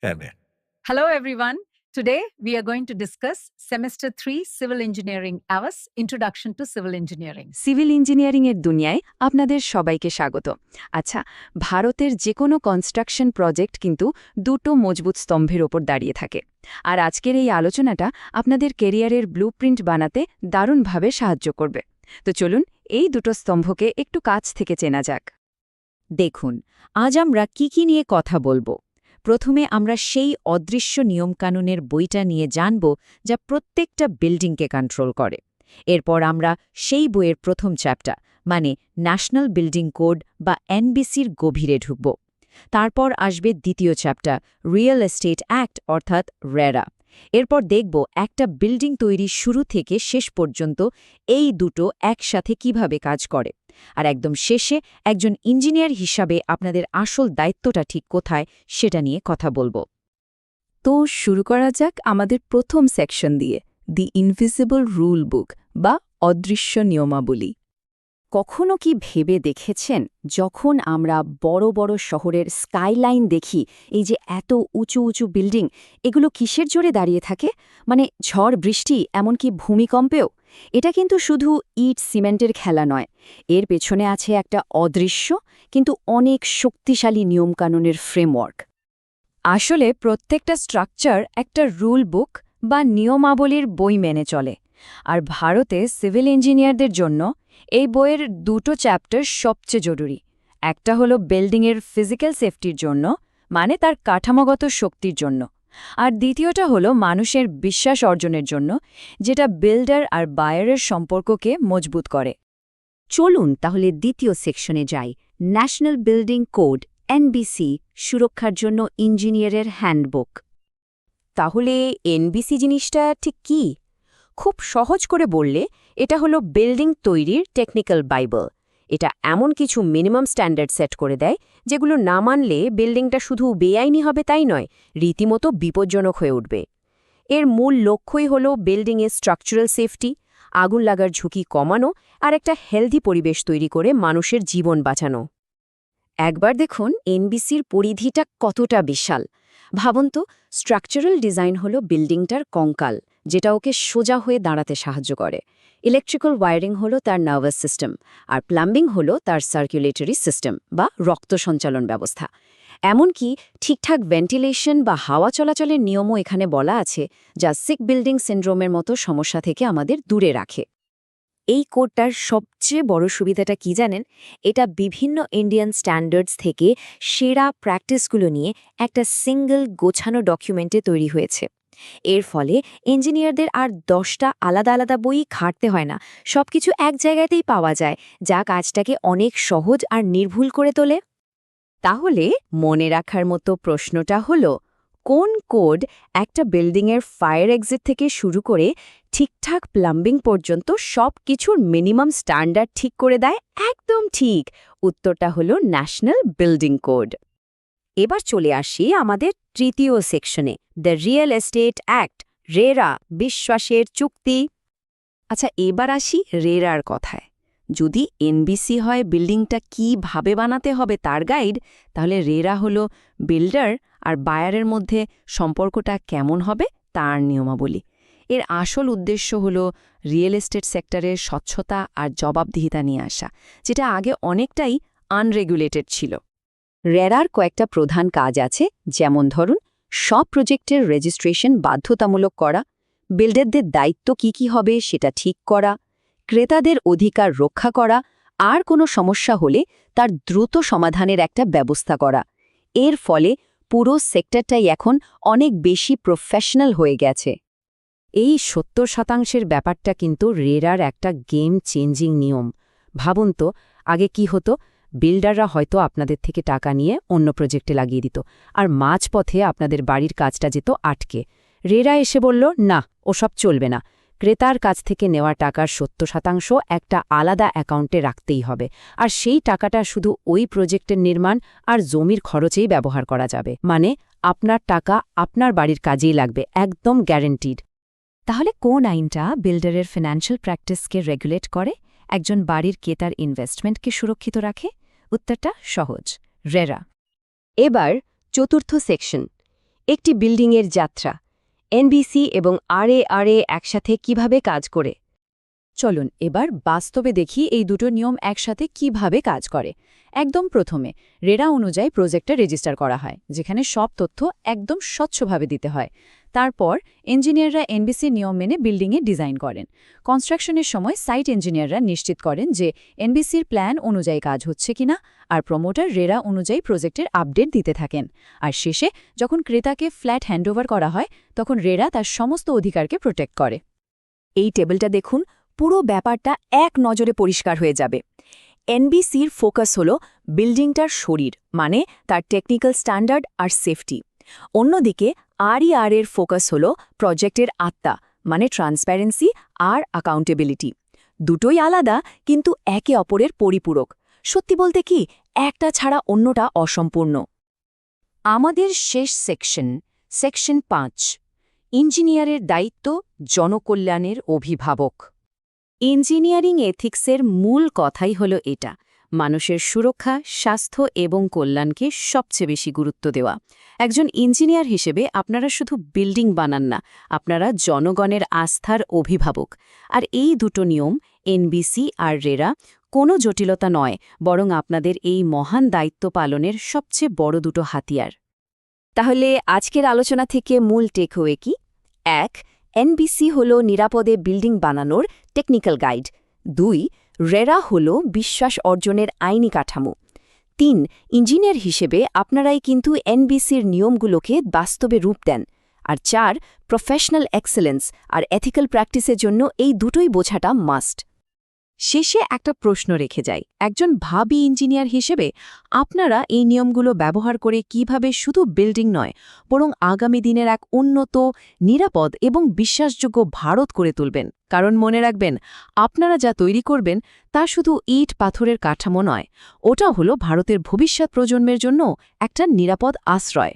Eme. Hello, everyone. Today, we are going to discuss Semester 3 Civil Engineering AWAS Introduction to Civil Engineering. Civil ইঞ্জিনিয়ারিংয়ের দুনিয়ায় আপনাদের সবাইকে স্বাগত। আচ্ছা, ভারতের যে কোনো কনস্ট্রাকশন প্রজেক্ট কিন্তু দুটো মজবুত স্তম্ভের ওপর দাঁড়িয়ে থাকে। আর আজকের এই আলোচনাটা আপনাদের কেরিয়ারের ব্লুপ্রিন্ট বানাতে দারুণভাবে সাহায্য করবে। তো চলুন এই দুটো স্তম্ভকে একটু কাছ থেকে চেনা যাক। দেখুন, আজ আমরা কি নিয়ে কথা বলবো। প্রথমে আমরা সেই অদৃশ্য নিয়মকানুনের বইটা নিয়ে জানব যা প্রত্যেকটা বিল্ডিংকে কন্ট্রোল করে। এরপর আমরা সেই বইয়ের প্রথম চ্যাপ্টার মানে ন্যাশনাল বিল্ডিং কোড বা এনবিসির গভীরে ঢুকব। তারপর আসবে দ্বিতীয় চ্যাপ্টার রিয়েল এস্টেট অ্যাক্ট অর্থাৎ রেরা। এরপর দেখব একটা বিল্ডিং তৈরি শুরু থেকে শেষ পর্যন্ত এই দুটো একসাথে কিভাবে কাজ করে। আর একদম শেষে একজন ইঞ্জিনিয়ার হিসাবে আপনাদের আসল দায়িত্বটা ঠিক কোথায় সেটা নিয়ে কথা বলবো। তো শুরু করা যাক আমাদের প্রথম সেকশন দিয়ে, দি ইনভিজিবল রুল বুক বা অদৃশ্য নিয়মাবলী। কখনো কি ভেবে দেখেছেন, যখন আমরা বড় বড় শহরের স্কাইলাইন দেখি, এই যে এত উঁচু উঁচু বিল্ডিং, এগুলো কিসের জোরে দাঁড়িয়ে থাকে? মানে ঝড় বৃষ্টি, এমনকি ভূমিকম্পেও? এটা কিন্তু শুধু ইট সিমেন্টের খেলা নয়, এর পেছনে আছে একটা অদৃশ্য কিন্তু অনেক শক্তিশালী নিয়মকানুনের ফ্রেমওয়ার্ক। আসলে প্রত্যেকটা স্ট্রাকচার একটা রুল বুক বা নিয়মাবলীর বই মেনে চলে। আর ভারতে সিভিল ইঞ্জিনিয়ারদের জন্য এই বইয়ের দুটো চ্যাপ্টার সবচেয়ে জরুরি। একটা হলো বিল্ডিংয়ের ফিজিক্যাল সেফটির জন্য, মানে তার কাঠামোগত শক্তির জন্য, আর দ্বিতীয়টা হলো মানুষের বিশ্বাস অর্জনের জন্য, যেটা বিল্ডার আর বায়ারের সম্পর্ককে মজবুত করে। চলুন তাহলে দ্বিতীয় সেকশনে যাই, ন্যাশনাল বিল্ডিং কোড এনবিসি, সুরক্ষার জন্য ইঞ্জিনিয়ারের হ্যান্ডবুক। তাহলে এনবিসি জিনিসটা ঠিক কি? খুব সহজ করে বললে এটা হলো বিল্ডিং তৈরির টেকনিক্যাল বাইবেল। এটা এমন কিছু মিনিমাম স্ট্যান্ডার্ড সেট করে দেয় যেগুলো না মানলে বিল্ডিংটা শুধু বেআইনি হবে তাই নয়, রীতিমতো বিপজ্জনক হয়ে উঠবে। এর মূল লক্ষ্যই হল বিল্ডিংয়ের স্ট্রাকচারাল সেফটি, আগুন লাগার ঝুঁকি কমানো আর একটা হেলদি পরিবেশ তৈরি করে মানুষের জীবন বাঁচানো। একবার দেখুন এনবিসির পরিধিটা কতটা বিশাল। ভাবুন তো, স্ট্রাকচারাল ডিজাইন হল বিল্ডিংটার কঙ্কাল, যেটা ওকে সোজা হয়ে দাঁড়াতে সাহায্য করে। ইলেকট্রিক্যাল ওয়্যারিং হলো তার নার্ভাস সিস্টেম, আর প্লাম্বিং হলো তার সার্কুলেটরি সিস্টেম বা রক্ত সঞ্চালন ব্যবস্থা। এমনকি ঠিকঠাক ভেন্টিলেশন বা হাওয়া চলাচলের নিয়মও এখানে বলা আছে, যা সিক বিল্ডিং সিন্ড্রোমের মতো সমস্যা থেকে আমাদের দূরে রাখে। এই কোডটার সবচেয়ে বড় সুবিধাটা কি জানেন? এটা বিভিন্ন ইন্ডিয়ান স্ট্যান্ডার্ডস থেকে সেরা প্র্যাকটিসগুলো নিয়ে একটা সিঙ্গল গোছানো ডকুমেন্টে তৈরি হয়েছে। এর ফলে ইঞ্জিনিয়ারদের আর 10টা আলাদা আলাদা বই ঘাঁটতে হয় না, সবকিছু এক জায়গাতেই পাওয়া যায়, যা কাজটাকে অনেক সহজ আর নির্ভুল করে তোলে। তাহলে মনে রাখার মতো প্রশ্নটা হলো, কোন কোড একটা বিল্ডিংয়ের ফায়ার এক্সিট থেকে শুরু করে ঠিকঠাক প্লাম্বিং পর্যন্ত সব কিছুর মিনিমাম স্ট্যান্ডার্ড ঠিক করে দেয়? একদম ঠিক, উত্তরটা হলো ন্যাশনাল বিল্ডিং কোড। এবার চলে আসি আমাদের তৃতীয় সেকশনে, the real estate act, RERA, বিশ্বাসের চুক্তি। আচ্ছা, এবার আসি রেরার কথায়। যদি এনবিসি হয় বিল্ডিংটা কীভাবে বানাতে হবে তার গাইড, তাহলে রেরা হলো বিল্ডার আর বায়ারের মধ্যে সম্পর্কটা কেমন হবে তার নিয়মাবলী। এর আসল উদ্দেশ্য হলো রিয়েল এস্টেট সেক্টরের স্বচ্ছতা আর জবাবদিহিতা নিয়ে আসা, যেটা আগে অনেকটাই আনরেগুলেটেড ছিল। রেরার কয়েকটা প্রধান কাজ আছে, যেমন ধরুন সব প্রজেক্টের রেজিস্ট্রেশন বাধ্যতামূলক করা, বিল্ডারদের দায়িত্ব কি হবে সেটা ঠিক করা, ক্রেতাদের অধিকার রক্ষা করা, আর কোনো সমস্যা হলে তার দ্রুত সমাধানের একটা ব্যবস্থা করা। এর ফলে পুরো সেক্টরটাই এখন অনেক বেশি প্রফেশনাল হয়ে গেছে। এই ৭০% ব্যাপারটা কিন্তু রেরার একটা গেম চেঞ্জিং নিয়ম। ভাবুন তো, আগে কি হতো? বিল্ডাররা হয়তো আপনাদের থেকে টাকা নিয়ে অন্য প্রজেক্টে লাগিয়ে দিত, আর মাঝপথে আপনাদের বাড়ির কাজটা যেত আটকে। রেরা এসে বলল, না, ওসব চলবে না, ক্রেতার কাছ থেকে নেওয়া টাকার ৭০% একটা আলাদা অ্যাকাউন্টে রাখতেই হবে, আর সেই টাকাটা শুধু ওই প্রজেক্টের নির্মাণ আর জমির খরচেই ব্যবহার করা যাবে। মানে আপনার টাকা আপনার বাড়ির কাজেই লাগবে, একদম গ্যারেন্টিড। তাহলে কোন আইনটা বিল্ডারের ফিন্যান্সিয়াল প্র্যাকটিসকে রেগুলেট করে, একজন বাড়ির ক্রেতার ইনভেস্টমেন্টকে সুরক্ষিত রাখে? উত্তরটা সহজ, রেরা। এবার চতুর্থ সেকশন, একটি বিল্ডিংয়ের যাত্রা এনবিসি এবং আরএআরএ একসাথে কিভাবে কাজ করে চলুন এবার বাস্তবে দেখি এই দুটো নিয়ম একসাথে কিভাবে কাজ করে একদম প্রথমে রেরা অনুযায়ী প্রজেক্টটা রেজিস্টার করা হয় যেখানে সব তথ্য একদম স্বচ্ছভাবে দিতে হয় তারপর ইঞ্জিনিয়াররা এনবিসি নিয়ম মেনে বিল্ডিংয়ে ডিজাইন করেন কনস্ট্রাকশনের সময় সাইট ইঞ্জিনিয়াররা নিশ্চিত করেন যে এনবিসির প্ল্যান অনুযায়ী কাজ হচ্ছে কিনা আর প্রমোটার রেরা অনুযায়ী প্রজেক্টের আপডেট দিতে থাকেন আর শেষে যখন ক্রেতাকে ফ্ল্যাট হ্যান্ডওভার করা হয় তখন রেরা তার সমস্ত অধিকারকে প্রোটেক্ট করে এই টেবিলটা দেখুন পুরো ব্যাপারটা এক নজরে পরিষ্কার হয়ে যাবে এনবিসির ফোকাস হল বিল্ডিংটার শরীর মানে তার টেকনিক্যাল স্ট্যান্ডার্ড আর সেফটি অন্যদিকে আরইআর-এর ফোকাস হল প্রজেক্টের আত্মা মানে ট্রান্সপারেন্সি আর অ্যাকাউন্টেবিলিটি দুটোই আলাদা কিন্তু একে অপরের পরিপূরক সত্যি বলতে কি একটা ছাড়া অন্যটা অসম্পূর্ণ আমাদের শেষ সেকশন 5 ইঞ্জিনিয়ারের দায়িত্ব জনকল্যাণের অভিভাবক ইঞ্জিনিয়ারিং এথিক্সের মূল কথাই হল এটা মানুষের সুরক্ষা স্বাস্থ্য এবং কল্যাণকে সবচেয়ে বেশি গুরুত্ব দেওয়া একজন ইঞ্জিনিয়ার হিসেবে আপনারা শুধু বিল্ডিং বানান না আপনারা জনগণের আস্থার অভিভাবক আর এই দুটো নিয়ম এনবিসি আর রেরা কোনো জটিলতা নয় বরং আপনাদের এই মহান দায়িত্ব পালনের সবচেয়ে বড় দুটো হাতিয়ার তাহলে আজকের আলোচনা থেকে মূল টেকওয়ে কি 1 এনবিসি হল নিরাপদে বিল্ডিং বানানোর টেকনিক্যাল গাইড 2 রেরা হল বিশ্বাস অর্জনের আইনি কাঠামো 3 ইঞ্জিনিয়ার হিসেবে আপনারাই কিন্তু এনবিসির নিয়মগুলোকে বাস্তবে রূপ দেন আর 4 প্রফেশনাল এক্সেলেন্স আর এথিক্যাল প্র্যাকটিসের জন্য এই দুটোই বোঝাটা মাস্ট শেষে একটা প্রশ্ন রেখে যাই একজন ভাবী ইঞ্জিনিয়ার হিসেবে আপনারা এই নিয়মগুলো ব্যবহার করে কিভাবে শুধু বিল্ডিং নয় বরং আগামী দিনের এক উন্নত নিরাপদ এবং বিশ্বাসযোগ্য ভারত করে তুলবেন কারণ মনে রাখবেন আপনারা যা তৈরি করবেন তা শুধু ইট পাথরের কাঠামো নয় ওটা হলো ভারতের ভবিষ্যৎ প্রজন্মের জন্য একটা নিরাপদ আশ্রয়